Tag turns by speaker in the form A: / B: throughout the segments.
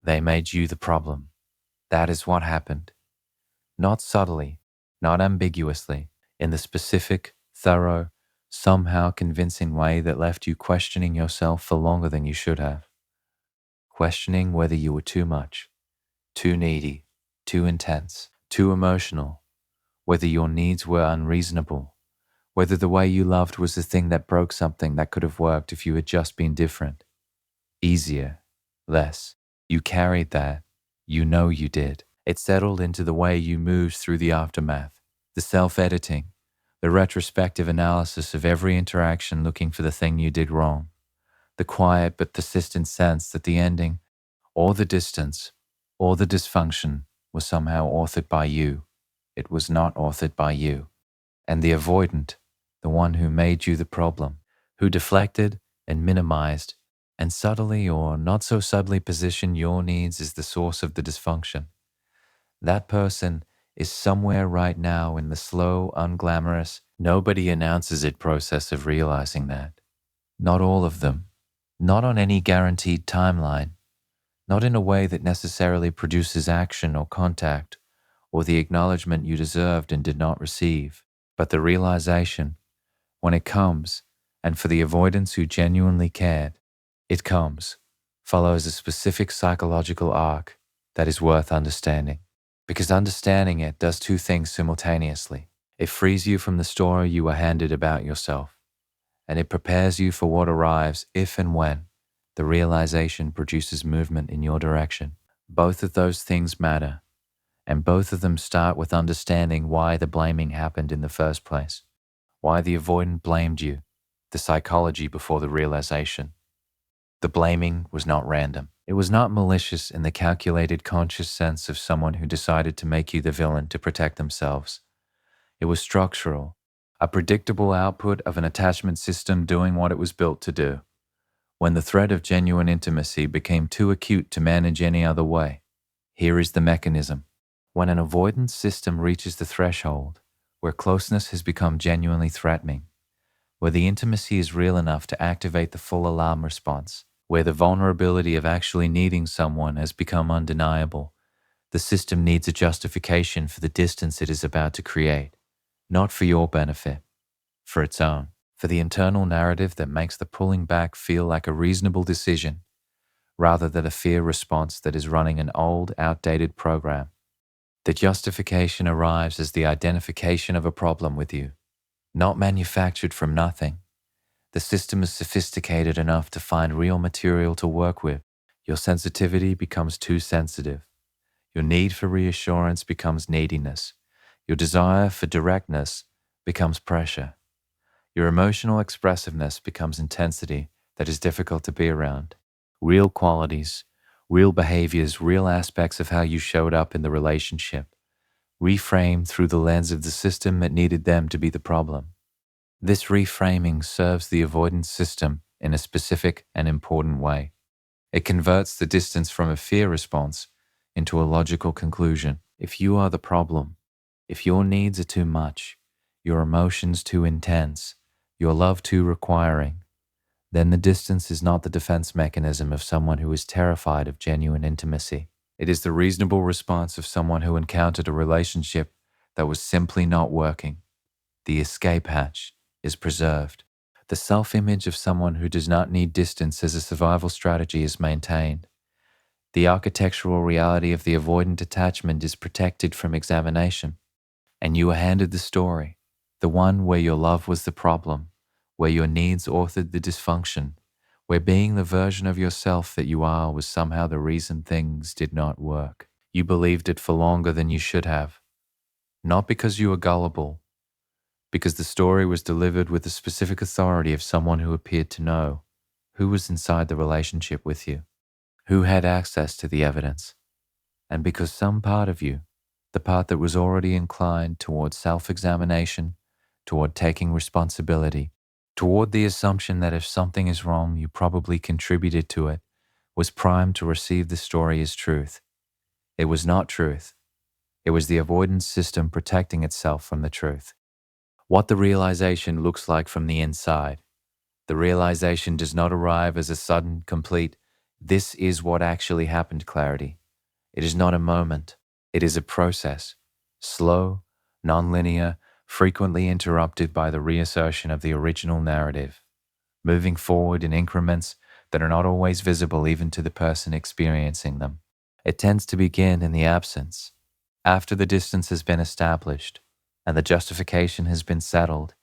A: They made you the problem. That is what happened. Not subtly, not ambiguously, in the specific, thorough, somehow convincing way that left you questioning yourself for longer than you should have. Questioning whether you were too much, too needy, too intense, too emotional, whether your needs were unreasonable, whether the way you loved was the thing that broke something that could have worked if you had just been different. Easier, less. You carried that. You know you did. It settled into the way you moved through the aftermath, the self-editing, the retrospective analysis of every interaction looking for the thing you did wrong, the quiet but persistent sense that the ending, or the distance, or the dysfunction was somehow authored by you. It was not authored by you. And the avoidant, the one who made you the problem, who deflected and minimized and subtly or not so subtly positioned your needs as the source of the dysfunction. That person is somewhere right now in the slow, unglamorous, nobody announces it process of realizing that. Not all of them. Not on any guaranteed timeline. Not in a way that necessarily produces action or contact or the acknowledgement you deserved and did not receive. But the realization, when it comes, and for the avoidants who genuinely cared, it comes, follows a specific psychological arc that is worth understanding. Because understanding it does two things simultaneously. It frees you from the story you were handed about yourself, and it prepares you for what arrives if and when the realization produces movement in your direction. Both of those things matter, and both of them start with understanding why the blaming happened in the first place, why the avoidant blamed you, the psychology before the realization. The blaming was not random. It was not malicious in the calculated conscious sense of someone who decided to make you the villain to protect themselves. It was structural, a predictable output of an attachment system doing what it was built to do. When the threat of genuine intimacy became too acute to manage any other way, here is the mechanism. When an avoidance system reaches the threshold where closeness has become genuinely threatening, where the intimacy is real enough to activate the full alarm response, where the vulnerability of actually needing someone has become undeniable, the system needs a justification for the distance it is about to create, not for your benefit, for its own, for the internal narrative that makes the pulling back feel like a reasonable decision, rather than a fear response that is running an old, outdated program. The justification arrives as the identification of a problem with you, not manufactured from nothing. The system is sophisticated enough to find real material to work with. Your sensitivity becomes too sensitive. Your need for reassurance becomes neediness. Your desire for directness becomes pressure. Your emotional expressiveness becomes intensity that is difficult to be around. Real qualities, real behaviors, real aspects of how you showed up in the relationship, reframed through the lens of the system that needed them to be the problem. This reframing serves the avoidance system in a specific and important way. It converts the distance from a fear response into a logical conclusion. If you are the problem, if your needs are too much, your emotions too intense, your love too requiring, then the distance is not the defense mechanism of someone who is terrified of genuine intimacy. It is the reasonable response of someone who encountered a relationship that was simply not working. The escape hatch is preserved. The self-image of someone who does not need distance as a survival strategy is maintained. The architectural reality of the avoidant attachment is protected from examination. And you are handed the story, the one where your love was the problem, where your needs authored the dysfunction, where being the version of yourself that you are was somehow the reason things did not work. You believed it for longer than you should have. Not because you were gullible, because the story was delivered with the specific authority of someone who appeared to know who was inside the relationship with you, who had access to the evidence, and because some part of you, the part that was already inclined toward self-examination, toward taking responsibility, toward the assumption that if something is wrong, you probably contributed to it, was primed to receive the story as truth. It was not truth. It was the avoidance system protecting itself from the truth. What the realization looks like from the inside. The realization does not arrive as a sudden, complete, This is what actually happened, clarity. It is not a moment. It is a process. Slow, non-linear, frequently interrupted by the reassertion of the original narrative, moving forward in increments that are not always visible even to the person experiencing them. It tends to begin in the absence, after the distance has been established and the justification has been settled,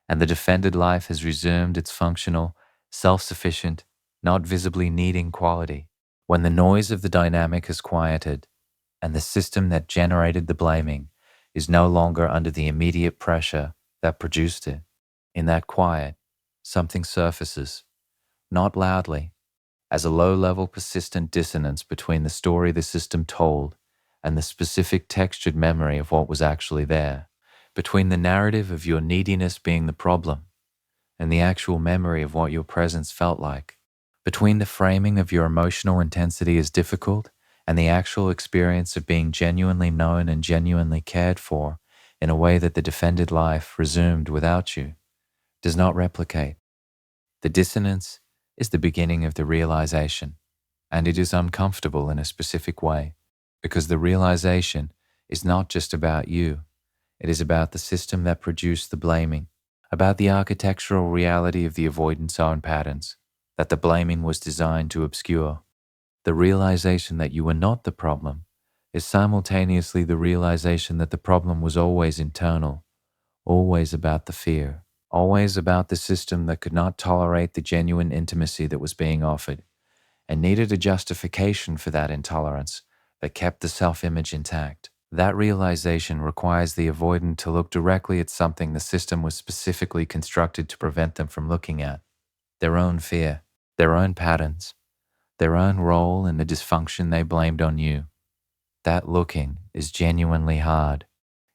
A: and the defended life has resumed its functional, self-sufficient, not visibly needing quality. When the noise of the dynamic has quieted, and the system that generated the blaming is no longer under the immediate pressure that produced it, in that quiet, something surfaces, not loudly, as a low-level persistent dissonance between the story the system told and the specific textured memory of what was actually there, between the narrative of your neediness being the problem and the actual memory of what your presence felt like, between the framing of your emotional intensity as difficult and the actual experience of being genuinely known and genuinely cared for in a way that the defended life resumed without you, does not replicate. The dissonance is the beginning of the realization, and it is uncomfortable in a specific way, because the realization is not just about you, it is about the system that produced the blaming, about the architectural reality of the avoidance own patterns that the blaming was designed to obscure. The realization that you were not the problem is simultaneously the realization that the problem was always internal, always about the fear, always about the system that could not tolerate the genuine intimacy that was being offered, and needed a justification for that intolerance that kept the self-image intact. That realization requires the avoidant to look directly at something the system was specifically constructed to prevent them from looking at: their own fear, their own patterns, their own role in the dysfunction they blamed on you. That looking is genuinely hard.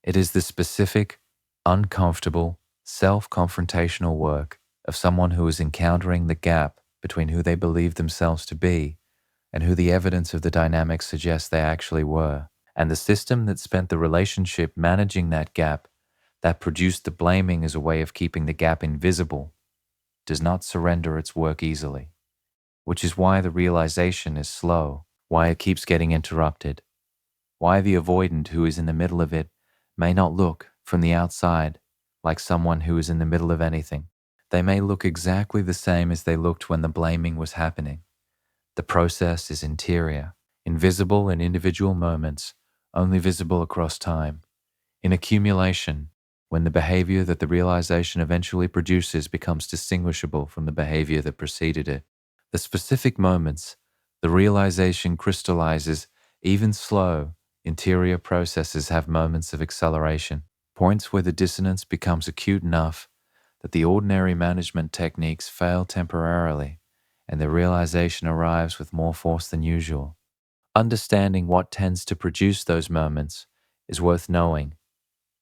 A: It is the specific, uncomfortable, self-confrontational work of someone who is encountering the gap between who they believe themselves to be and who the evidence of the dynamics suggests they actually were, and the system that spent the relationship managing that gap, that produced the blaming as a way of keeping the gap invisible, does not surrender its work easily, which is why the realization is slow, why it keeps getting interrupted, why the avoidant who is in the middle of it may not look from the outside like someone who is in the middle of anything. They may look exactly the same as they looked when the blaming was happening. The process is interior, invisible in individual moments, only visible across time. In accumulation, when the behavior that the realization eventually produces becomes distinguishable from the behavior that preceded it. The specific moments, the realization crystallizes. Even slow, interior processes have moments of acceleration, points where the dissonance becomes acute enough that the ordinary management techniques fail temporarily, and the realization arrives with more force than usual. Understanding what tends to produce those moments is worth knowing,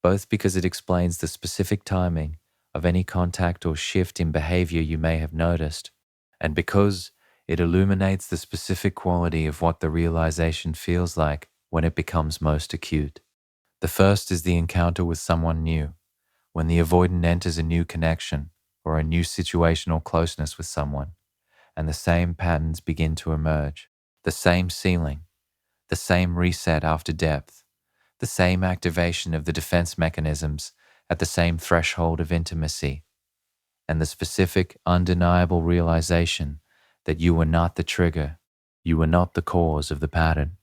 A: both because it explains the specific timing of any contact or shift in behavior you may have noticed, and because it illuminates the specific quality of what the realization feels like when it becomes most acute. The first is the encounter with someone new, when the avoidant enters a new connection or a new situational closeness with someone, and the same patterns begin to emerge, the same ceiling, the same reset after depth, the same activation of the defense mechanisms at the same threshold of intimacy, and the specific, undeniable realization that you were not the trigger, you were not the cause of the pattern.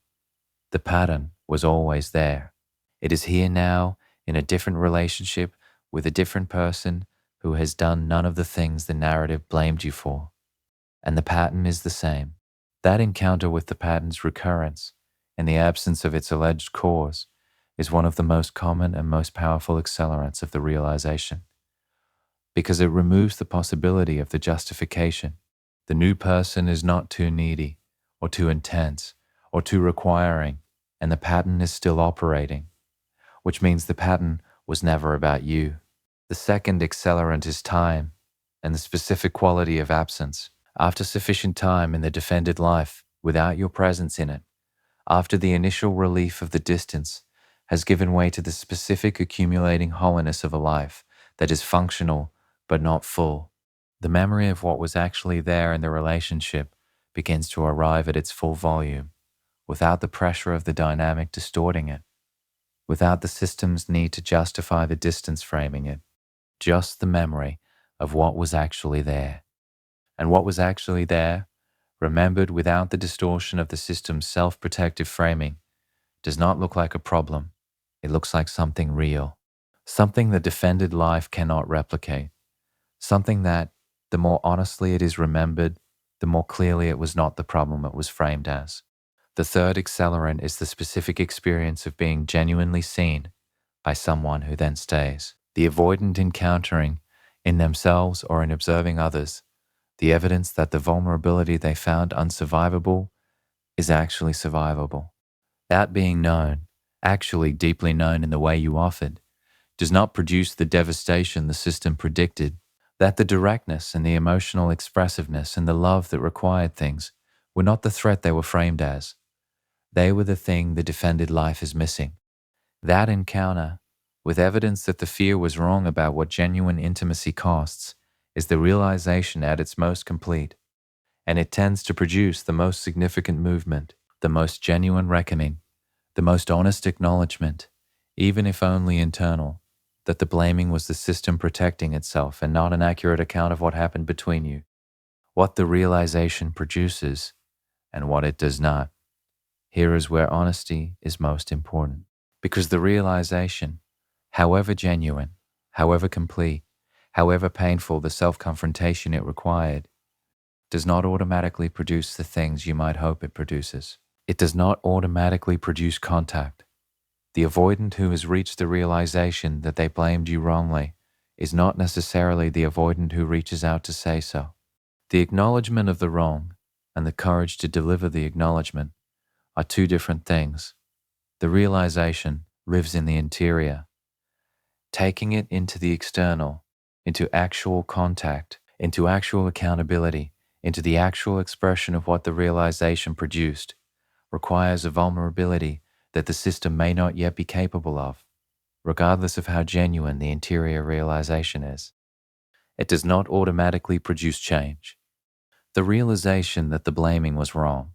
A: The pattern was always there. It is here now in a different relationship with a different person who has done none of the things the narrative blamed you for. And the pattern is the same. That encounter with the pattern's recurrence, in the absence of its alleged cause, is one of the most common and most powerful accelerants of the realization, because it removes the possibility of the justification. The new person is not too needy, or too intense, or too requiring, and the pattern is still operating, which means the pattern was never about you. The second accelerant is time, and the specific quality of absence. After sufficient time in the defended life, without your presence in it, after the initial relief of the distance has given way to the specific accumulating hollowness of a life that is functional but not full, the memory of what was actually there in the relationship begins to arrive at its full volume, without the pressure of the dynamic distorting it, without the system's need to justify the distance framing it, just the memory of what was actually there. And what was actually there, remembered without the distortion of the system's self-protective framing, does not look like a problem. It looks like something real, something the defended life cannot replicate, something that, the more honestly it is remembered, the more clearly it was not the problem it was framed as. The third accelerant is the specific experience of being genuinely seen by someone who then stays. The avoidant encountering, in themselves or in observing others, the evidence that the vulnerability they found unsurvivable is actually survivable. That being known, actually deeply known in the way you offered, does not produce the devastation the system predicted, that the directness and the emotional expressiveness and the love that required things were not the threat they were framed as. They were the thing the defended life is missing. That encounter, with evidence that the fear was wrong about what genuine intimacy costs, is the realization at its most complete, and it tends to produce the most significant movement, the most genuine reckoning, the most honest acknowledgement, even if only internal, that the blaming was the system protecting itself and not an accurate account of what happened between you, what the realization produces, and what it does not. Here is where honesty is most important, because the realization, however genuine, however complete, however painful the self-confrontation it required, does not automatically produce the things you might hope it produces. It does not automatically produce contact. The avoidant who has reached the realization that they blamed you wrongly is not necessarily the avoidant who reaches out to say so. The acknowledgement of the wrong and the courage to deliver the acknowledgement are two different things. The realization lives in the interior. Taking it into the external, into actual contact, into actual accountability, into the actual expression of what the realization produced, requires a vulnerability that the system may not yet be capable of, regardless of how genuine the interior realization is. It does not automatically produce change. The realization that the blaming was wrong,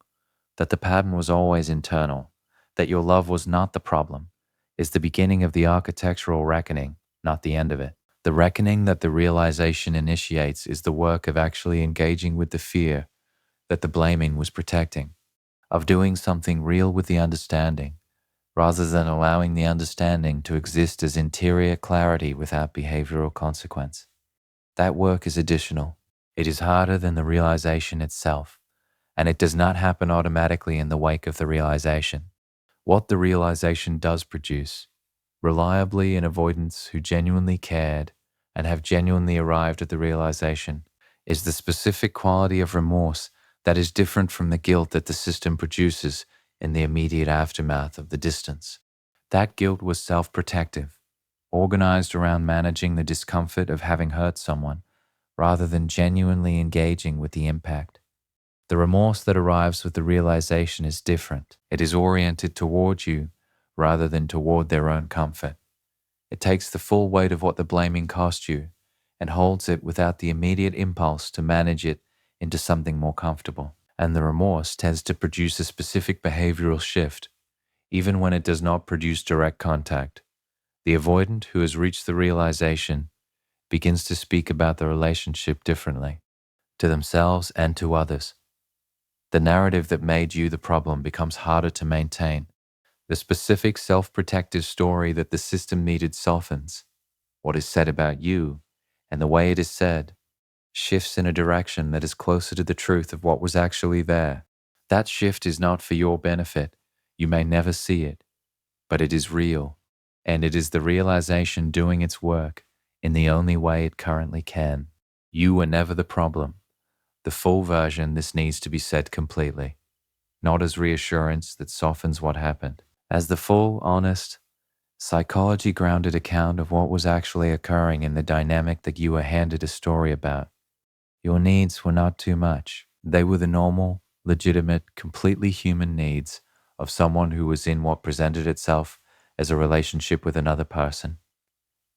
A: that the pattern was always internal, that your love was not the problem, is the beginning of the architectural reckoning, not the end of it. The reckoning that the realization initiates is the work of actually engaging with the fear that the blaming was protecting, of doing something real with the understanding, rather than allowing the understanding to exist as interior clarity without behavioral consequence. That work is additional. It is harder than the realization itself, and it does not happen automatically in the wake of the realization. What the realization does produce, reliably in avoidance who genuinely cared and have genuinely arrived at the realization, is the specific quality of remorse that is different from the guilt that the system produces in the immediate aftermath of the distance. That guilt was self-protective, organized around managing the discomfort of having hurt someone, rather than genuinely engaging with the impact. The remorse that arrives with the realization is different. It is oriented toward you rather than toward their own comfort. It takes the full weight of what the blaming cost you and holds it without the immediate impulse to manage it into something more comfortable. And the remorse tends to produce a specific behavioral shift, even when it does not produce direct contact. The avoidant who has reached the realization begins to speak about the relationship differently, to themselves and to others. The narrative that made you the problem becomes harder to maintain. The specific self-protective story that the system needed softens. What is said about you, and the way it is said, shifts in a direction that is closer to the truth of what was actually there. That shift is not for your benefit. You may never see it, but it is real, and it is the realization doing its work in the only way it currently can. You were never the problem. The full version, this needs to be said completely, not as reassurance that softens what happened, as the full, honest, psychology-grounded account of what was actually occurring in the dynamic that you were handed a story about. Your needs were not too much. They were the normal, legitimate, completely human needs of someone who was in what presented itself as a relationship with another person.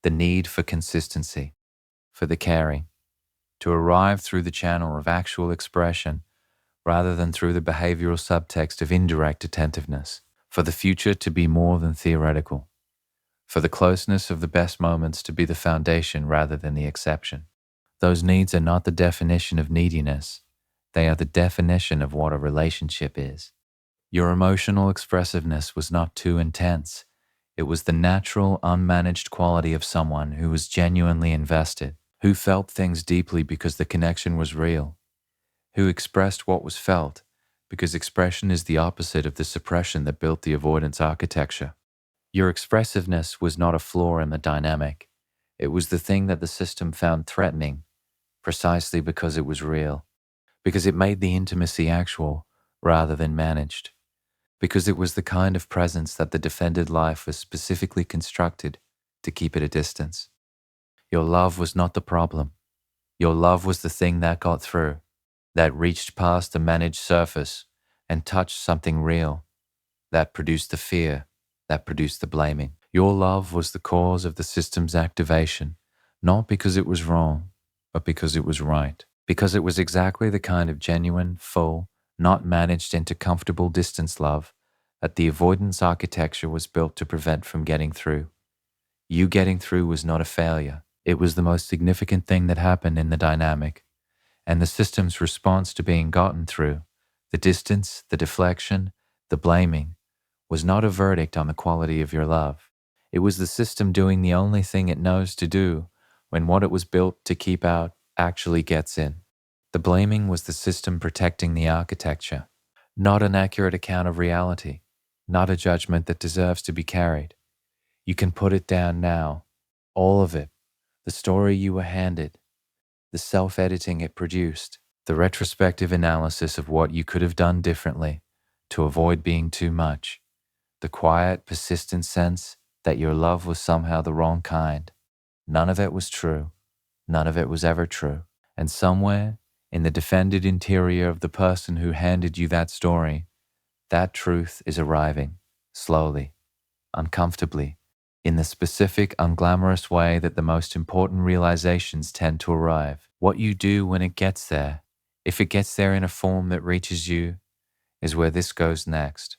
A: The need for consistency, for the caring, to arrive through the channel of actual expression rather than through the behavioral subtext of indirect attentiveness, for the future to be more than theoretical, for the closeness of the best moments to be the foundation rather than the exception. Those needs are not the definition of neediness, they are the definition of what a relationship is. Your emotional expressiveness was not too intense. It was the natural, unmanaged quality of someone who was genuinely invested, who felt things deeply because the connection was real, who expressed what was felt, because expression is the opposite of the suppression that built the avoidance architecture. Your expressiveness was not a flaw in the dynamic. It was the thing that the system found threatening, precisely because it was real, because it made the intimacy actual rather than managed, because it was the kind of presence that the defended life was specifically constructed to keep at a distance. Your love was not the problem. Your love was the thing that got through, that reached past the managed surface and touched something real, that produced the fear, that produced the blaming. Your love was the cause of the system's activation, not because it was wrong, but because it was right, because it was exactly the kind of genuine, full, not managed into comfortable distance love that the avoidance architecture was built to prevent from getting through. You getting through was not a failure. It was the most significant thing that happened in the dynamic, and the system's response to being gotten through, the distance, the deflection, the blaming, was not a verdict on the quality of your love. It was the system doing the only thing it knows to do when what it was built to keep out actually gets in. The blaming was the system protecting the architecture, not an accurate account of reality, not a judgment that deserves to be carried. You can put it down now, all of it, the story you were handed, the self-editing it produced, the retrospective analysis of what you could have done differently to avoid being too much, the quiet, persistent sense that your love was somehow the wrong kind. None of it was true. None of it was ever true. And somewhere in the defended interior of the person who handed you that story, that truth is arriving, slowly, uncomfortably, in the specific, unglamorous way that the most important realizations tend to arrive. What you do when it gets there, if it gets there in a form that reaches you, is where this goes next.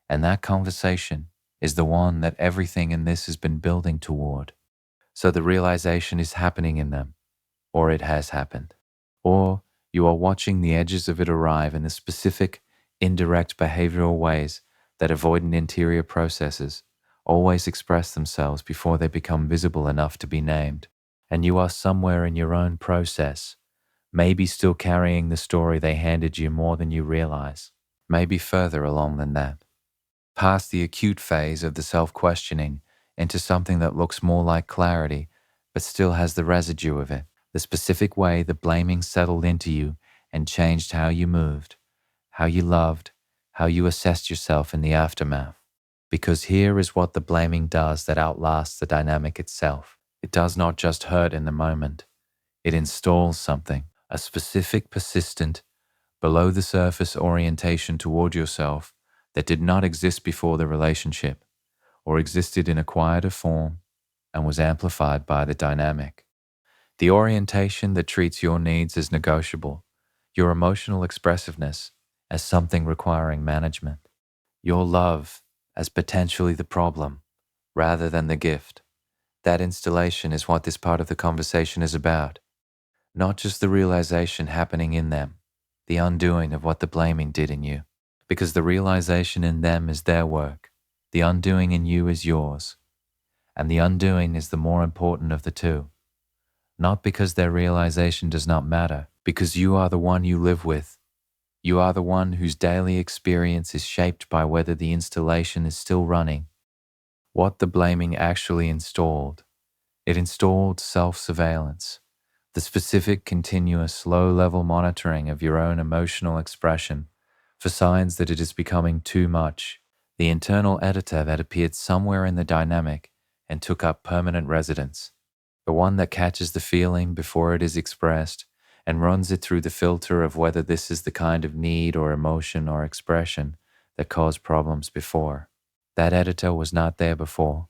A: And that conversation is the one that everything in this has been building toward. So the realization is happening in them, or it has happened. Or you are watching the edges of it arrive in the specific, indirect behavioral ways that avoidant interior processes always express themselves before they become visible enough to be named. And you are somewhere in your own process, maybe still carrying the story they handed you more than you realize, maybe further along than that, past the acute phase of the self-questioning into something that looks more like clarity, but still has the residue of it, the specific way the blaming settled into you and changed how you moved, how you loved, how you assessed yourself in the aftermath. Because here is what the blaming does that outlasts the dynamic itself. It does not just hurt in the moment. It installs something, a specific, persistent, below the surface orientation toward yourself that did not exist before the relationship, or existed in a quieter form and was amplified by the dynamic. The orientation that treats your needs as negotiable, your emotional expressiveness as something requiring management, your love as potentially the problem rather than the gift. That installation is what this part of the conversation is about. Not just the realization happening in them, the undoing of what the blaming did in you. Because the realization in them is their work, the undoing in you is yours. And the undoing is the more important of the two. Not because their realization does not matter, because you are the one you live with. You are the one whose daily experience is shaped by whether the installation is still running. What the blaming actually installed. It installed self-surveillance, the specific, continuous, low-level monitoring of your own emotional expression for signs that it is becoming too much, the internal editor that appeared somewhere in the dynamic and took up permanent residence, the one that catches the feeling before it is expressed and runs it through the filter of whether this is the kind of need or emotion or expression that caused problems before. That editor was not there before,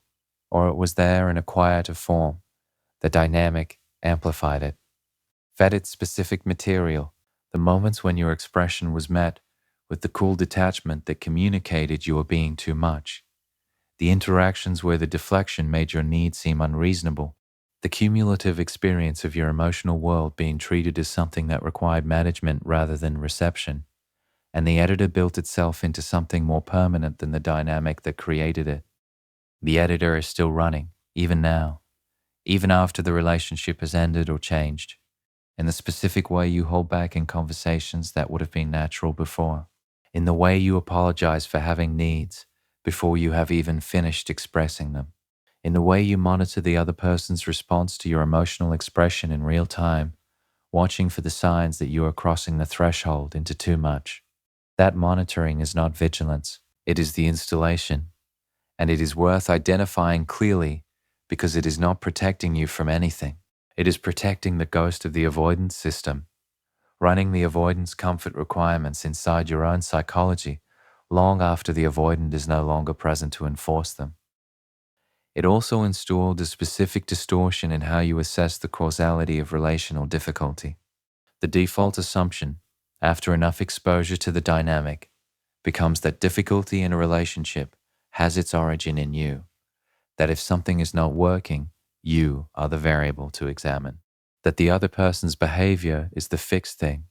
A: or it was there in a quieter form. The dynamic amplified it, fed it specific material, The moments when your expression was met with the cool detachment that communicated you were being too much. The interactions where the deflection made your needs seem unreasonable. The cumulative experience of your emotional world being treated as something that required management rather than reception. And the editor built itself into something more permanent than the dynamic that created it. The editor is still running, even now, even after the relationship has ended or changed, in the specific way you hold back in conversations that would have been natural before, in the way you apologize for having needs before you have even finished expressing them, in the way you monitor the other person's response to your emotional expression in real time, watching for the signs that you are crossing the threshold into too much. That monitoring is not vigilance, it is the installation, and it is worth identifying clearly because it is not protecting you from anything. It is protecting the ghost of the avoidance system, running the avoidance comfort requirements inside your own psychology long after the avoidant is no longer present to enforce them. It also installed a specific distortion in how you assess the causality of relational difficulty. The default assumption, after enough exposure to the dynamic, becomes that difficulty in a relationship has its origin in you, that if something is not working, you are the variable to examine, that the other person's behavior is the fixed thing,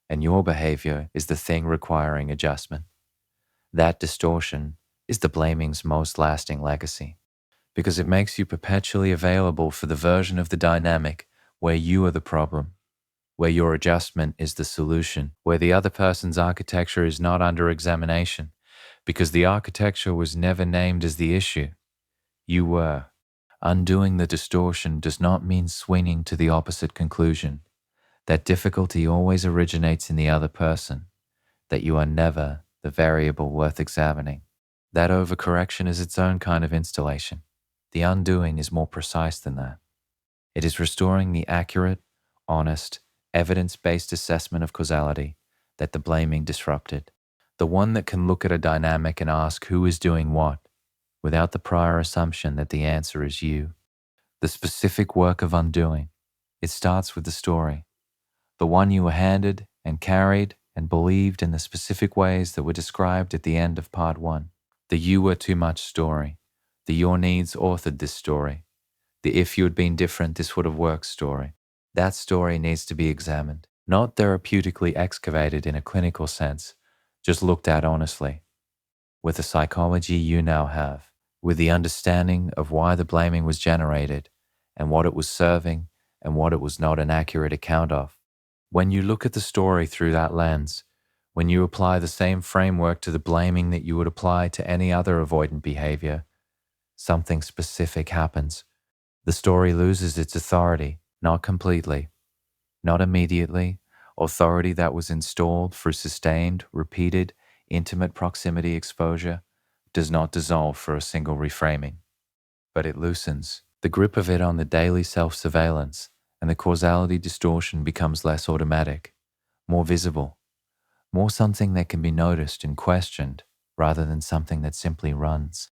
A: and your behavior is the thing requiring adjustment. That distortion is the blaming's most lasting legacy, because it makes you perpetually available for the version of the dynamic where you are the problem, where your adjustment is the solution, where the other person's architecture is not under examination, because the architecture was never named as the issue. You were. Undoing the distortion does not mean swinging to the opposite conclusion, that difficulty always originates in the other person, that you are never the variable worth examining. That overcorrection is its own kind of installation. The undoing is more precise than that. It is restoring the accurate, honest, evidence-based assessment of causality that the blaming disrupted. The one that can look at a dynamic and ask who is doing what, without the prior assumption that the answer is you. The specific work of undoing. It starts with the story, the one you were handed and carried and believed in the specific ways that were described at the end of part 1. The you were too much story, the your needs authored this story, the if you had been different this would have worked story. That story needs to be examined, not therapeutically excavated in a clinical sense, just looked at honestly, with the psychology you now have, with the understanding of why the blaming was generated and what it was serving and what it was not an accurate account of. When you look at the story through that lens, when you apply the same framework to the blaming that you would apply to any other avoidant behavior, something specific happens. The story loses its authority, not completely, not immediately, authority that was installed for sustained, repeated, intimate proximity exposure does not dissolve for a single reframing, but it loosens. The grip of it on the daily self-surveillance and the causality distortion becomes less automatic, more visible, more something that can be noticed and questioned rather than something that simply runs.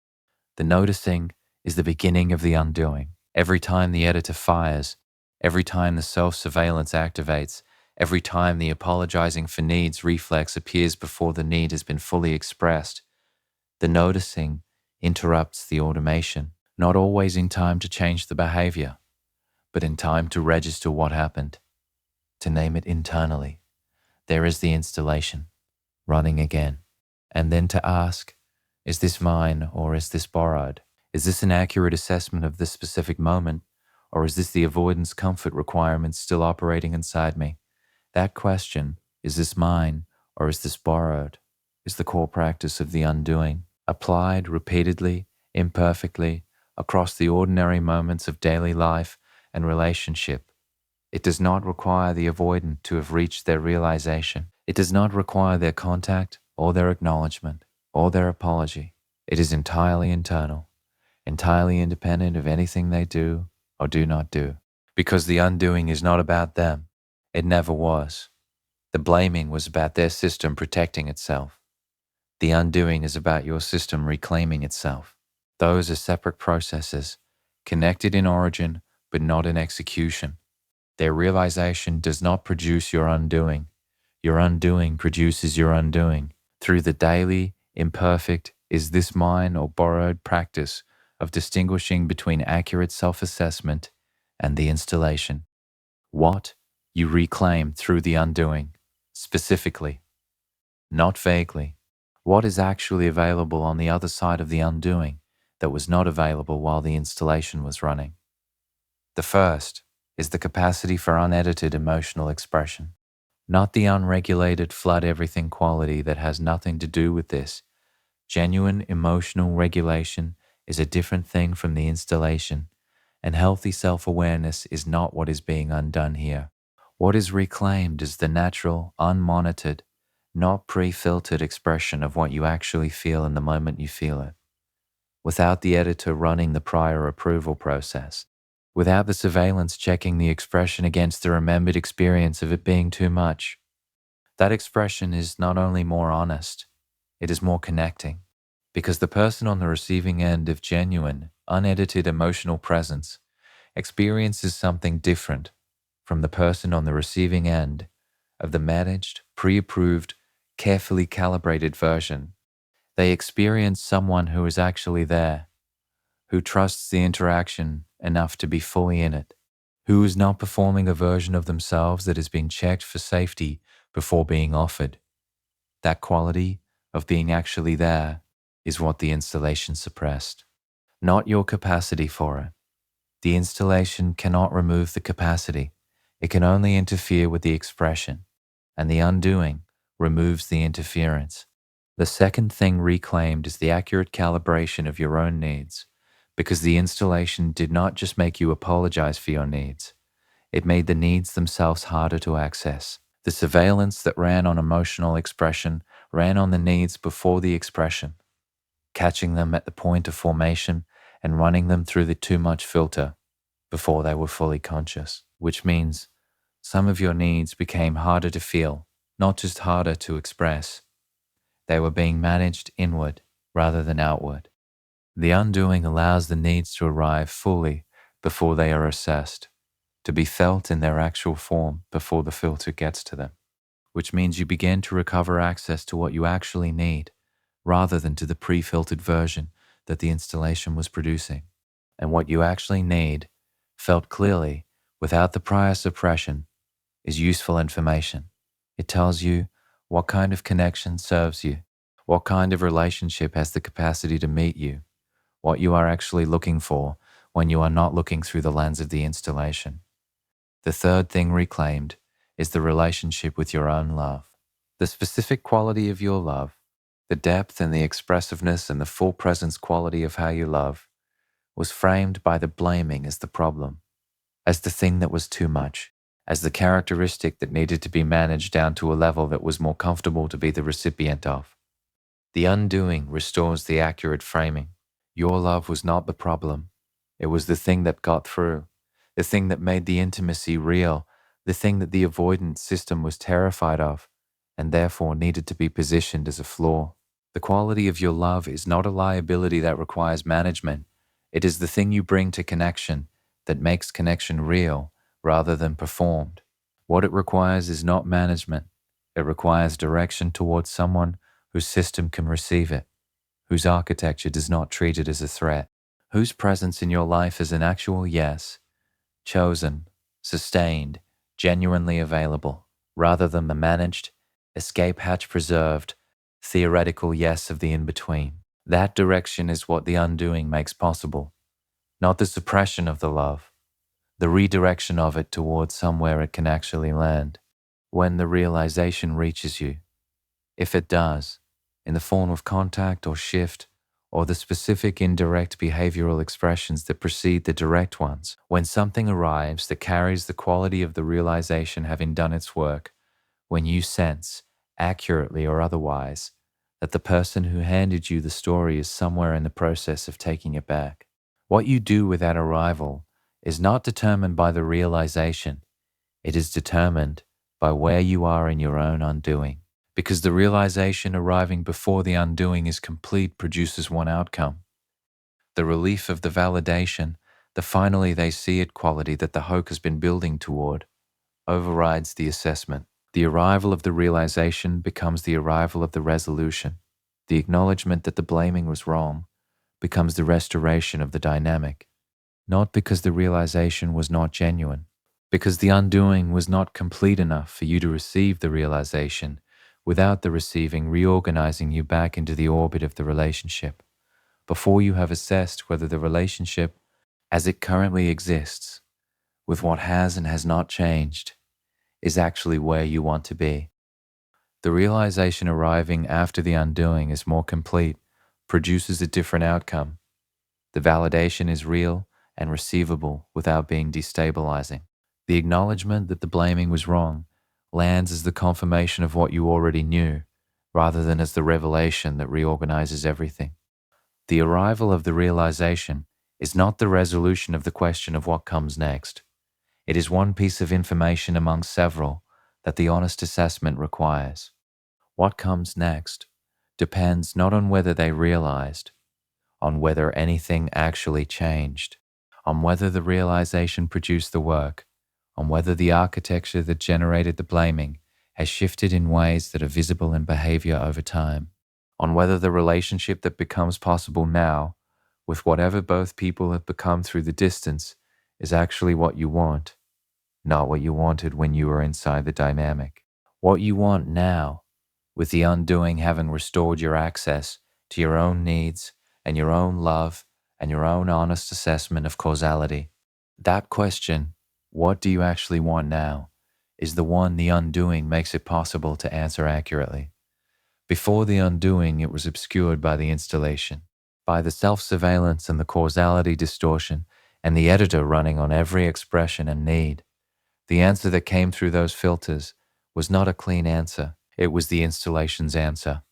A: The noticing is the beginning of the undoing. Every time the editor fires, every time the self-surveillance activates, every time the apologizing for needs reflex appears before the need has been fully expressed, the noticing interrupts the automation, not always in time to change the behavior, but in time to register what happened, to name it internally. There is the installation, running again, and then to ask, is this mine or is this borrowed? Is this an accurate assessment of this specific moment, or is this the avoidance comfort requirement still operating inside me? That question, is this mine or is this borrowed, is the core practice of the undoing, applied repeatedly, imperfectly, across the ordinary moments of daily life and relationship. It does not require the avoidant to have reached their realization. It does not require their contact or their acknowledgement or their apology. It is entirely internal, entirely independent of anything they do or do not do. Because the undoing is not about them. It never was. The blaming was about their system protecting itself. The undoing is about your system reclaiming itself. Those are separate processes, connected in origin but not in execution. Their realization does not produce your undoing. Your undoing produces your undoing. Through the daily, imperfect, is this mine or borrowed practice of distinguishing between accurate self-assessment and the installation. What you reclaim through the undoing, specifically, not vaguely. What is actually available on the other side of the undoing that was not available while the installation was running? The first is the capacity for unedited emotional expression, not the unregulated flood everything quality that has nothing to do with this. Genuine emotional regulation is a different thing from the installation, and healthy self-awareness is not what is being undone here. What is reclaimed is the natural, unmonitored, not pre-filtered expression of what you actually feel in the moment you feel it, without the editor running the prior approval process, without the surveillance checking the expression against the remembered experience of it being too much. That expression is not only more honest, it is more connecting, because the person on the receiving end of genuine, unedited emotional presence experiences something different from the person on the receiving end of the managed, pre-approved, carefully calibrated version. They experience someone who is actually there, who trusts the interaction enough to be fully in it, who is not performing a version of themselves that has been checked for safety before being offered. That quality of being actually there is what the installation suppressed, not your capacity for it. The installation cannot remove the capacity. It can only interfere with the expression, and the undoing removes the interference. The second thing reclaimed is the accurate calibration of your own needs, because the installation did not just make you apologize for your needs. It made the needs themselves harder to access. The surveillance that ran on emotional expression ran on the needs before the expression, catching them at the point of formation and running them through the too much filter before they were fully conscious, which means some of your needs became harder to feel, not just harder to express. They were being managed inward rather than outward. The undoing allows the needs to arrive fully before they are assessed, to be felt in their actual form before the filter gets to them, which means you begin to recover access to what you actually need, rather than to the pre-filtered version that the installation was producing. And what you actually need, felt clearly, without the prior suppression, is useful information. It tells you what kind of connection serves you, what kind of relationship has the capacity to meet you, what you are actually looking for when you are not looking through the lens of the installation. The third thing reclaimed is the relationship with your own love. The specific quality of your love, the depth and the expressiveness and the full presence quality of how you love, was framed by the blaming as the problem, as the thing that was too much, as the characteristic that needed to be managed down to a level that was more comfortable to be the recipient of. The undoing restores the accurate framing. Your love was not the problem. It was the thing that got through, the thing that made the intimacy real, the thing that the avoidant system was terrified of, and therefore needed to be positioned as a flaw. The quality of your love is not a liability that requires management. It is the thing you bring to connection that makes connection real rather than performed. What it requires is not management. It requires direction towards someone whose system can receive it, whose architecture does not treat it as a threat, whose presence in your life is an actual yes, chosen, sustained, genuinely available, rather than the managed, escape hatch preserved, theoretical yes of the in-between. That direction is what the undoing makes possible, not the suppression of the love, the redirection of it towards somewhere it can actually land. When the realization reaches you, if it does, in the form of contact or shift, or the specific indirect behavioral expressions that precede the direct ones, when something arrives that carries the quality of the realization having done its work, when you sense, accurately or otherwise, that the person who handed you the story is somewhere in the process of taking it back. What you do with that arrival is not determined by the realization. It is determined by where you are in your own undoing. Because the realization arriving before the undoing is complete produces one outcome. The relief of the validation, the finally they see it quality that the hoke has been building toward, overrides the assessment. The arrival of the realization becomes the arrival of the resolution. The acknowledgement that the blaming was wrong becomes the restoration of the dynamic, not because the realization was not genuine, because the undoing was not complete enough for you to receive the realization without the receiving reorganizing you back into the orbit of the relationship, before you have assessed whether the relationship, as it currently exists, with what has and has not changed, is actually where you want to be. The realization arriving after the undoing is more complete, produces a different outcome. The validation is real and receivable without being destabilizing. The acknowledgement that the blaming was wrong lands as the confirmation of what you already knew, rather than as the revelation that reorganizes everything. The arrival of the realization is not the resolution of the question of what comes next. It is one piece of information among several that the honest assessment requires. What comes next depends not on whether they realized, on whether anything actually changed, on whether the realization produced the work, on whether the architecture that generated the blaming has shifted in ways that are visible in behavior over time, on whether the relationship that becomes possible now, with whatever both people have become through the distance, is actually what you want, not what you wanted when you were inside the dynamic. What you want now, with the undoing having restored your access to your own needs and your own love and your own honest assessment of causality. That question, what do you actually want now, is the one the undoing makes it possible to answer accurately. Before the undoing, it was obscured by the installation, by the self-surveillance and the causality distortion, and the editor running on every expression and need. The answer that came through those filters was not a clean answer. It was the installation's answer,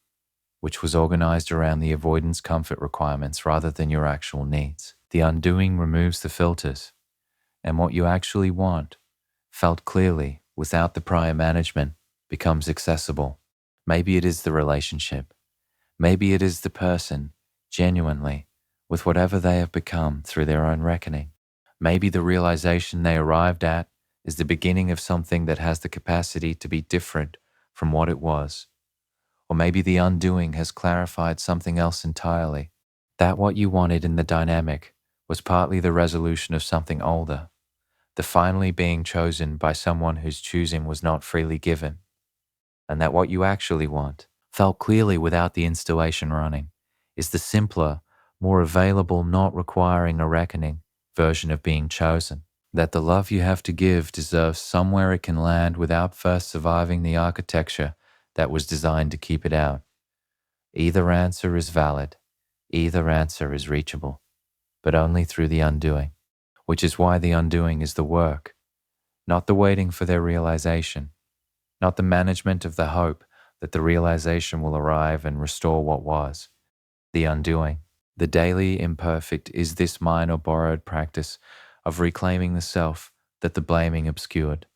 A: which was organized around the avoidance comfort requirements rather than your actual needs. The undoing removes the filters, and what you actually want, felt clearly without the prior management, becomes accessible. Maybe it is the relationship. Maybe it is the person, genuinely, with whatever they have become through their own reckoning. Maybe the realization they arrived at is the beginning of something that has the capacity to be different from what it was. Or maybe the undoing has clarified something else entirely, that what you wanted in the dynamic was partly the resolution of something older, the finally being chosen by someone whose choosing was not freely given, and that what you actually want, felt clearly without the installation running, is the simpler, more available, not requiring a reckoning version of being chosen. That the love you have to give deserves somewhere it can land without first surviving the architecture that was designed to keep it out. Either answer is valid, either answer is reachable, but only through the undoing, which is why the undoing is the work, not the waiting for their realization, not the management of the hope that the realization will arrive and restore what was. The undoing, the daily imperfect, is this mine or borrowed practice of reclaiming the self that the blaming obscured.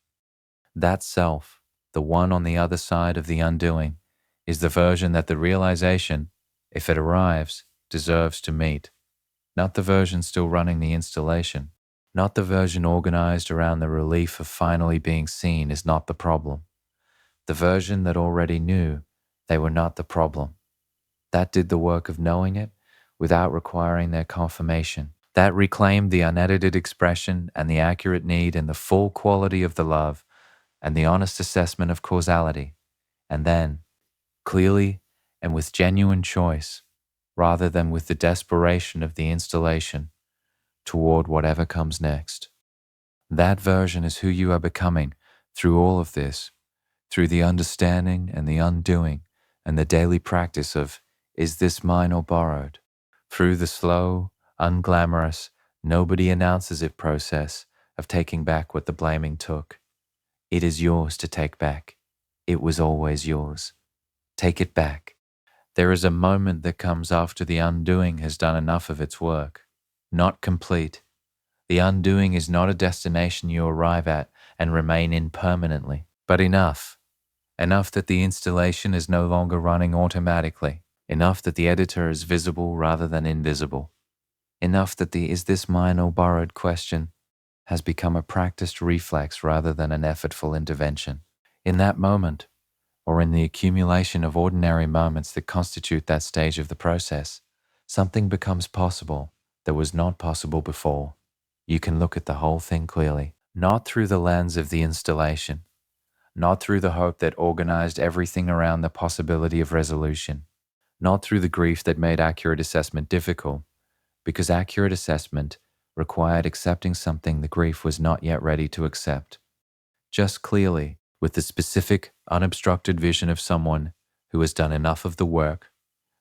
A: That self, the one on the other side of the undoing, is the version that the realization, if it arrives, deserves to meet. Not the version still running the installation. Not the version organized around the relief of finally being seen is not the problem. The version that already knew they were not the problem. That did the work of knowing it without requiring their confirmation. That reclaimed the unedited expression and the accurate need and the full quality of the love and the honest assessment of causality. And then, clearly and with genuine choice, rather than with the desperation of the installation, toward whatever comes next. That version is who you are becoming through all of this, through the understanding and the undoing and the daily practice of, is this mine or borrowed? Through the slow, unglamorous, nobody announces it process of taking back what the blaming took. It is yours to take back. It was always yours. Take it back. There is a moment that comes after the undoing has done enough of its work. Not complete. The undoing is not a destination you arrive at and remain in permanently, but enough. Enough that the installation is no longer running automatically. Enough that the editor is visible rather than invisible. Enough that the is this mine or borrowed question has become a practiced reflex rather than an effortful intervention. In that moment, or in the accumulation of ordinary moments that constitute that stage of the process, something becomes possible that was not possible before. You can look at the whole thing clearly, not through the lens of the installation, not through the hope that organized everything around the possibility of resolution, not through the grief that made accurate assessment difficult, because accurate assessment required accepting something the grief was not yet ready to accept. Just clearly, with the specific, unobstructed vision of someone who has done enough of the work,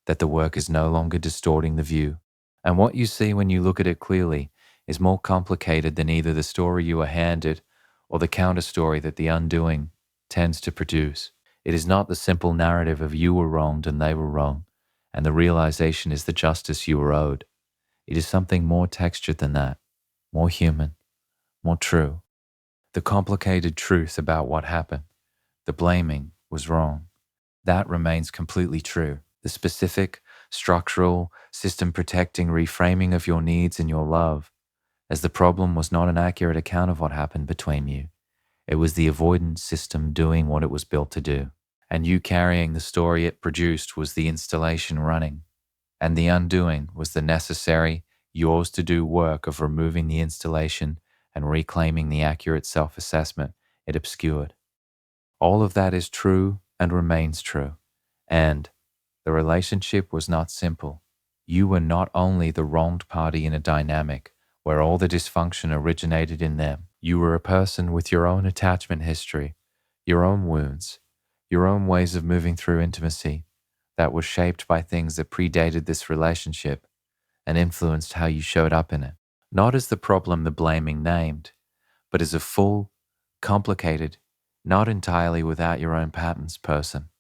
A: that the work is no longer distorting the view. And what you see when you look at it clearly is more complicated than either the story you are handed or the counter story that the undoing tends to produce. It is not the simple narrative of you were wronged and they were wrong, and the realization is the justice you were owed. It is something more textured than that, more human, more true. The complicated truth about what happened, the blaming, was wrong. That remains completely true. The specific, structural, system-protecting reframing of your needs and your love, as the problem was not an accurate account of what happened between you. It was the avoidance system doing what it was built to do. And you carrying the story it produced was the installation running. And the undoing was the necessary, yours to do work of removing the installation and reclaiming the accurate self-assessment it obscured. All of that is true and remains true. And the relationship was not simple. You were not only the wronged party in a dynamic where all the dysfunction originated in them. You were a person with your own attachment history, your own wounds, your own ways of moving through intimacy that was shaped by things that predated this relationship and influenced how you showed up in it. Not as the problem the blaming named, but as a full, complicated, not entirely without your own patterns person,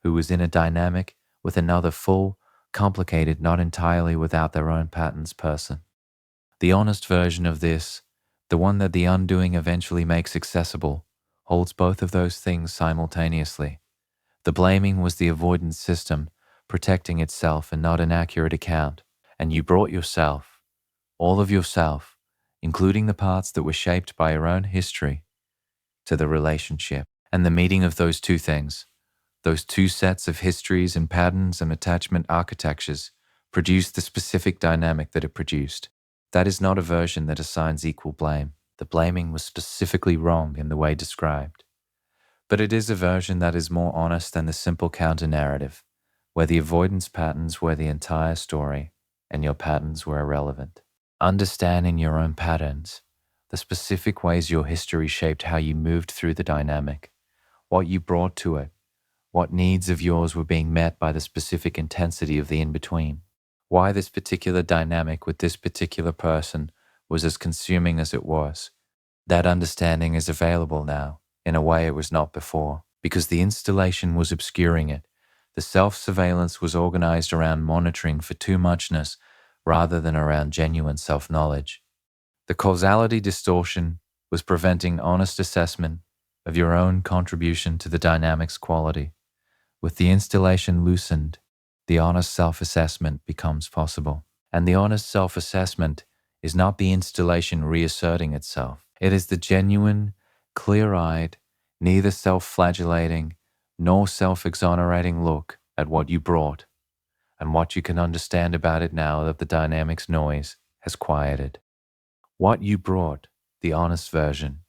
A: who was in a dynamic with another full, complicated, not entirely without their own patterns person. The honest version of this, the one that the undoing eventually makes accessible, holds both of those things simultaneously. The blaming was the avoidance system protecting itself and not an accurate account, and you brought yourself, all of yourself, including the parts that were shaped by your own history, to the relationship. And the meeting of those two things, those two sets of histories and patterns and attachment architectures, produced the specific dynamic that it produced. That is not a version that assigns equal blame. The blaming was specifically wrong in the way described. But it is a version that is more honest than the simple counter-narrative, where the avoidance patterns were the entire story and your patterns were irrelevant. Understanding your own patterns, the specific ways your history shaped how you moved through the dynamic, what you brought to it, what needs of yours were being met by the specific intensity of the in-between, why this particular dynamic with this particular person was as consuming as it was. That understanding is available now in a way it was not before, because the installation was obscuring it. The self-surveillance was organized around monitoring for too muchness rather than around genuine self-knowledge. The causality distortion was preventing honest assessment of your own contribution to the dynamic's quality. With the installation loosened, the honest self-assessment becomes possible. And the honest self-assessment is not the installation reasserting itself. It is the genuine, clear-eyed, neither self-flagellating nor self-exonerating look at what you brought and what you can understand about it now that the dynamic's noise has quieted. What you brought, the honest version,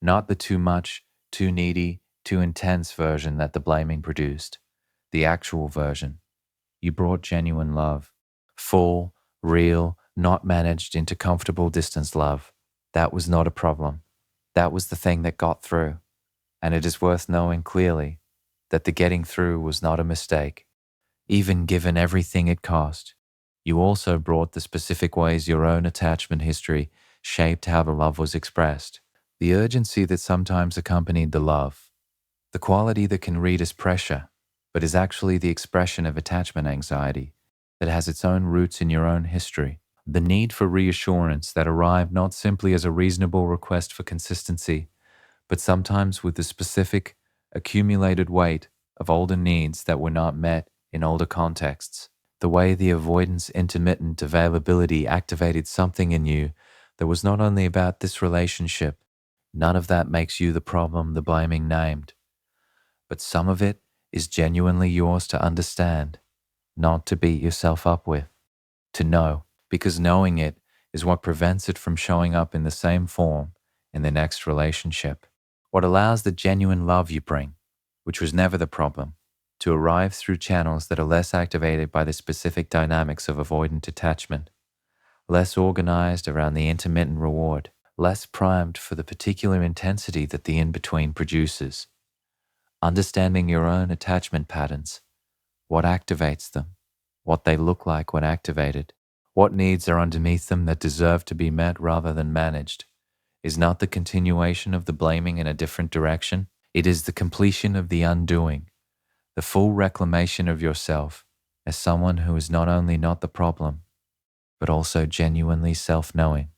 A: not the too much, too needy, too intense version that the blaming produced, the actual version. You brought genuine love, full, real, not managed into comfortable distance love. That was not a problem. That was the thing that got through. And it is worth knowing clearly that the getting through was not a mistake. Even given everything it cost, you also brought the specific ways your own attachment history shaped how the love was expressed, the urgency that sometimes accompanied the love, the quality that can read as pressure, but is actually the expression of attachment anxiety that has its own roots in your own history, the need for reassurance that arrived not simply as a reasonable request for consistency, but sometimes with the specific, accumulated weight of older needs that were not met in older contexts. The way the avoidance intermittent availability activated something in you that was not only about this relationship. None of that makes you the problem the blaming named. but some of it is genuinely yours to understand, not to beat yourself up with, to know, because knowing it is what prevents it from showing up in the same form in the next relationship. What allows the genuine love you bring, which was never the problem, to arrive through channels that are less activated by the specific dynamics of avoidant attachment, less organized around the intermittent reward, less primed for the particular intensity that the in-between produces. Understanding your own attachment patterns, what activates them, what they look like when activated, what needs are underneath them that deserve to be met rather than managed, is not the continuation of the blaming in a different direction. It is the completion of the undoing, the full reclamation of yourself as someone who is not only not the problem, but also genuinely self-knowing,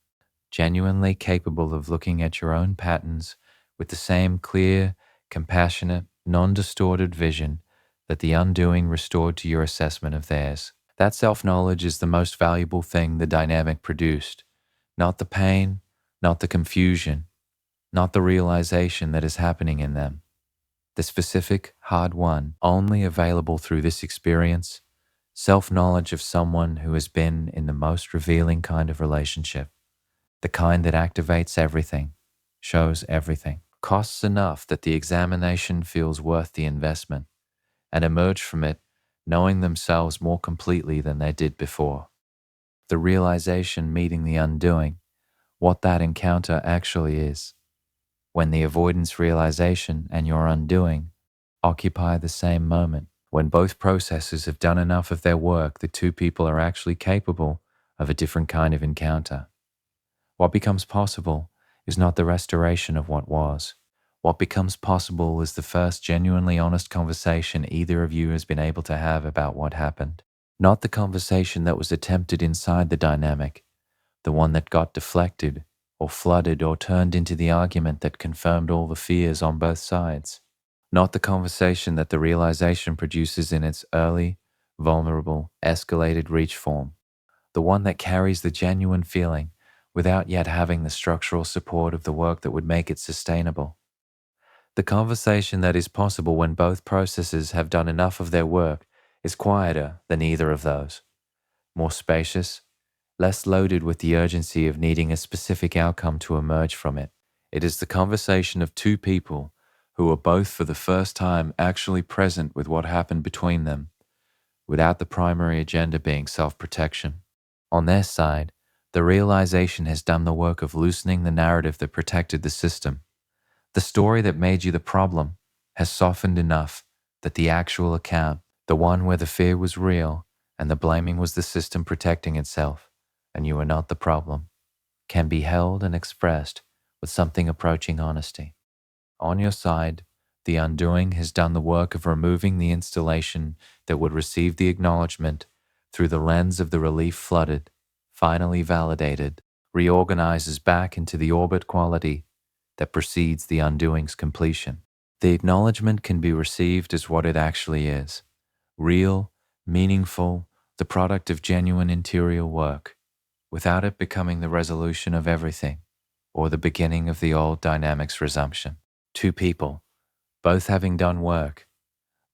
A: genuinely capable of looking at your own patterns with the same clear, compassionate, non-distorted vision that the undoing restored to your assessment of theirs. That self-knowledge is the most valuable thing the dynamic produced, not the pain, not the confusion, not the realization that is happening in them. The specific, hard one, only available through this experience, self-knowledge of someone who has been in the most revealing kind of relationship, the kind that activates everything, shows everything, costs enough that the examination feels worth the investment, and emerge from it knowing themselves more completely than they did before. The realization meeting the undoing, what that encounter actually is, when the avoidance realization and your undoing occupy the same moment, when both processes have done enough of their work, the two people are actually capable of a different kind of encounter. What becomes possible is not the restoration of what was. What becomes possible is the first genuinely honest conversation either of you has been able to have about what happened. Not the conversation that was attempted inside the dynamic, the one that got deflected or flooded or turned into the argument that confirmed all the fears on both sides. Not the conversation that the realization produces in its early, vulnerable, escalated reach form. The one that carries the genuine feeling without yet having the structural support of the work that would make it sustainable. The conversation that is possible when both processes have done enough of their work is quieter than either of those, more spacious, less loaded with the urgency of needing a specific outcome to emerge from it. It is the conversation of two people who are both for the first time actually present with what happened between them, without the primary agenda being self-protection. On their side, the realization has done the work of loosening the narrative that protected the system. The story that made you the problem has softened enough that the actual account, the one where the fear was real and the blaming was the system protecting itself, and you are not the problem, can be held and expressed with something approaching honesty. On your side, the undoing has done the work of removing the installation that would receive the acknowledgement through the lens of the relief flooded, finally validated, reorganizes back into the orbit quality that precedes the undoing's completion. The acknowledgement can be received as what it actually is, real, meaningful, the product of genuine interior work, without it becoming the resolution of everything or the beginning of the old dynamics resumption. Two people, both having done work,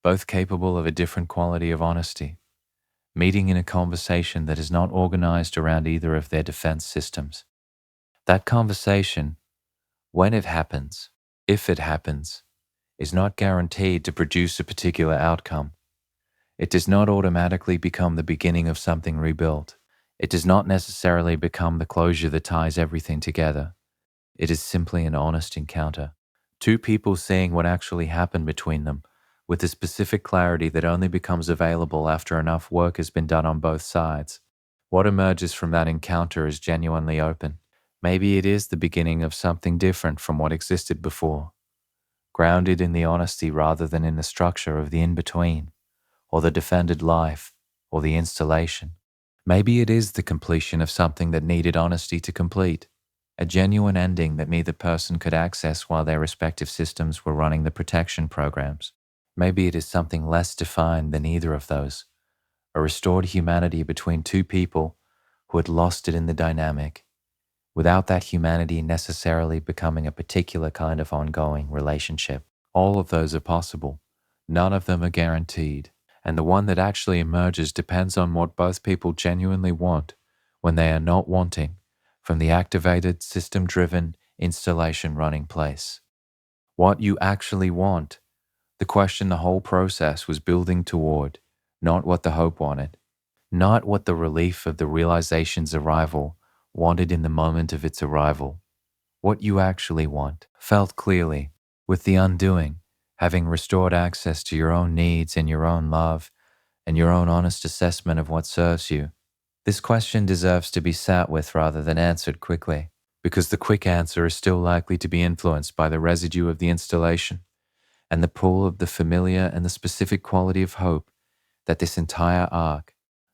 A: both capable of a different quality of honesty, meeting in a conversation that is not organized around either of their defense systems. That conversation, when it happens, if it happens, is not guaranteed to produce a particular outcome. It does not automatically become the beginning of something rebuilt. It does not necessarily become the closure that ties everything together. It is simply an honest encounter. Two people seeing what actually happened between them, with a specific clarity that only becomes available after enough work has been done on both sides. What emerges from that encounter is genuinely open. Maybe it is the beginning of something different from what existed before, grounded in the honesty rather than in the structure of the in-between, or the defended life, or the installation. Maybe it is the completion of something that needed honesty to complete, a genuine ending that neither person could access while their respective systems were running the protection programs. Maybe it is something less defined than either of those, a restored humanity between two people who had lost it in the dynamic, without that humanity necessarily becoming a particular kind of ongoing relationship. All of those are possible, None of them are guaranteed, and the one that actually emerges depends on what both people genuinely want when they are not wanting from the activated, system-driven installation running place. What you actually want, the question the whole process was building toward, not what the hope wanted, not what the relief of the realization's arrival wanted in the moment of its arrival. What you actually want, felt clearly, with the undoing, having restored access to your own needs and your own love and your own honest assessment of what serves you. This question deserves to be sat with rather than answered quickly, because the quick answer is still likely to be influenced by the residue of the installation and the pull of the familiar and the specific quality of hope that this entire arc,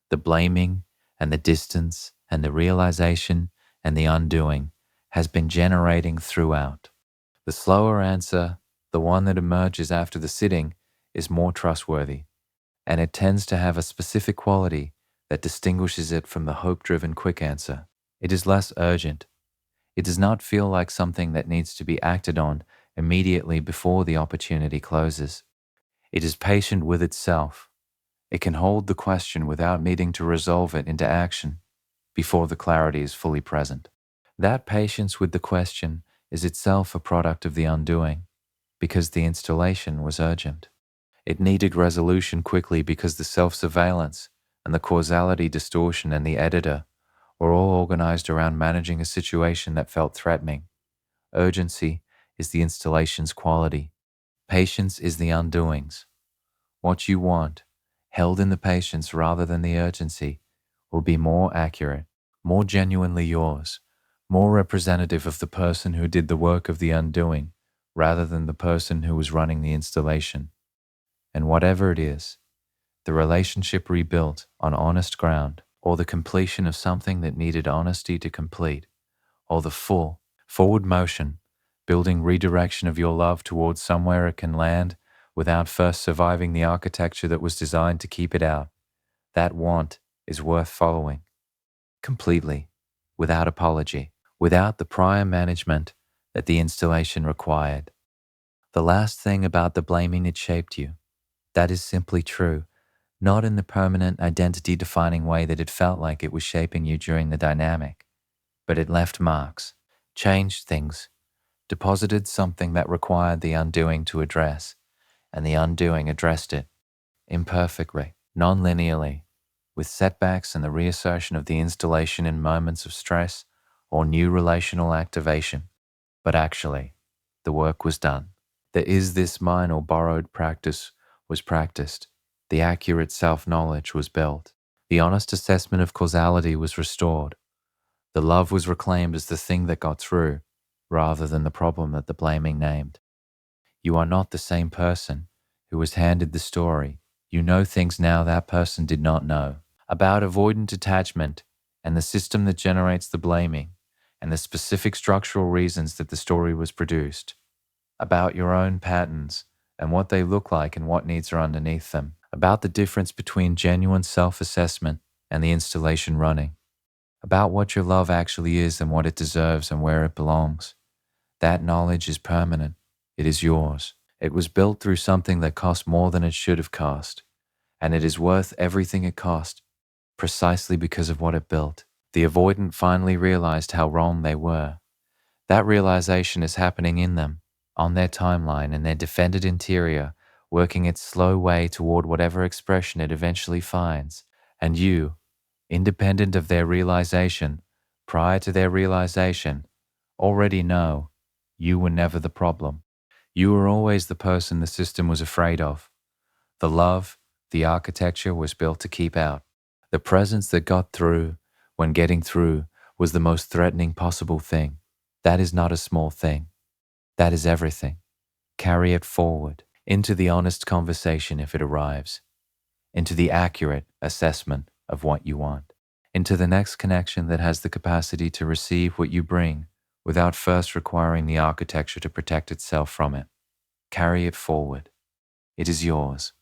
A: the blaming and the distance and the realization and the undoing, has been generating throughout. The slower answer, the one that emerges after the sitting, is more trustworthy, and it tends to have a specific quality that distinguishes it from the hope-driven quick answer. It is less urgent. It does not feel like something that needs to be acted on immediately before the opportunity closes. It is patient with itself. It can hold the question without needing to resolve it into action before the clarity is fully present. That patience with the question is itself a product of the undoing, because the installation was urgent. It needed resolution quickly because the self-surveillance and the causality distortion and the editor were all organized around managing a situation that felt threatening. Urgency is the installation's quality. Patience is the undoing's. What you want, held in the patience rather than the urgency, will be more accurate, more genuinely yours, more representative of the person who did the work of the undoing rather than the person who was running the installation. And whatever it is, the relationship rebuilt on honest ground, or the completion of something that needed honesty to complete, or the full, forward motion, building redirection of your love towards somewhere it can land without first surviving the architecture that was designed to keep it out, that want is worth following. Completely, without apology, without the prior management that the installation required. The last thing about the blaming it shaped you, that is simply true, not in the permanent identity-defining way that it felt like it was shaping you during the dynamic, but it left marks, changed things, deposited something that required the undoing to address, and the undoing addressed it, imperfectly, non-linearly, with setbacks and the reassertion of the installation in moments of stress or new relational activation. But actually, the work was done. The is this mine or borrowed practice was practiced. The accurate self-knowledge was built. The honest assessment of causality was restored. The love was reclaimed as the thing that got through, rather than the problem that the blaming named. You are not the same person who was handed the story. You know things now that person did not know. About avoidant attachment and the system that generates the blaming and the specific structural reasons that the story was produced. About your own patterns and what they look like and what needs are underneath them. About the difference between genuine self-assessment and the installation running. About what your love actually is and what it deserves and where it belongs. That knowledge is permanent. It is yours. It was built through something that cost more than it should have cost, and it is worth everything it cost, precisely because of what it built. The avoidant finally realized how wrong they were. That realization is happening in them, on their timeline, in their defended interior, working its slow way toward whatever expression it eventually finds. And you, independent of their realization, prior to their realization, already know you were never the problem. You were always the person the system was afraid of. The love, the architecture was built to keep out. The presence that got through, when getting through, was the most threatening possible thing. That is not a small thing. That is everything. Carry it forward, into the honest conversation if it arrives, into the accurate assessment of what you want, into the next connection that has the capacity to receive what you bring without first requiring the architecture to protect itself from it. Carry it forward. It is yours.